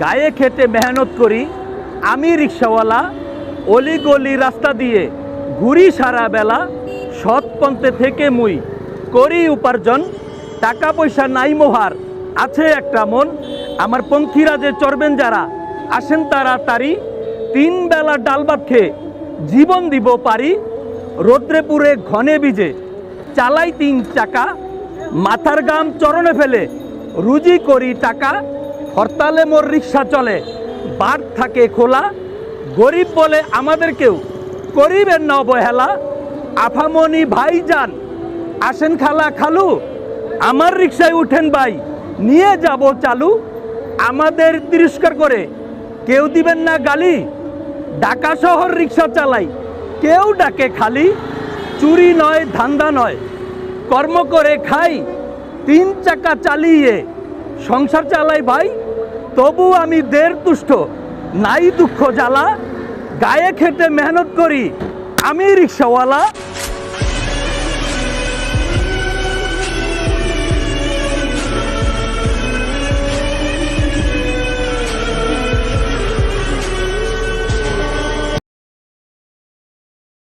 গায়ে খেটে মেহনত করি আমি রিক্সাওয়ালা, অলি গলি রাস্তা দিয়ে ঘুরি সারা বেলা, সৎ পন্থে থেকে মুই করি উপার্জন, টাকা পয়সা নাই মোহার আছে একটা মন। আমার পঙ্খিরা যে চড়বেন যারা আসেন তাড়াতাড়ি, 3 বেলা ডাল ভাত খেয়ে জীবন দিব পারি। রোদ্রে পুরে ঘনে ভিজে চালাই 3 চাকা, মাথার গাম চরণে ফেলে রুজি করি টাকা। হরতালে মোর রিক্সা চলে বার থাকে খোলা, গরিব বলে আমাদের কেউ করিবেন না অবহেলা। আফামনি ভাই যান আসেন খালা খালু, আমার রিক্সায় উঠেন ভাই নিয়ে যাব চালু। আমাদের তিরস্কার করে কেউ দিবেন না গালি, ঢাকা শহর রিক্সা চালাই কেউ ডাকে খালি। চুরি নয় ধান্দা নয় কর্ম করে খাই, 3 চাকা চালিয়ে সংসার চালাই ভাই। তবু আমি দের তুষ্ট নাই দুঃখ জ্বালা, গায়ে খেটে মেহনত করি আমি রিক্সাওয়ালা।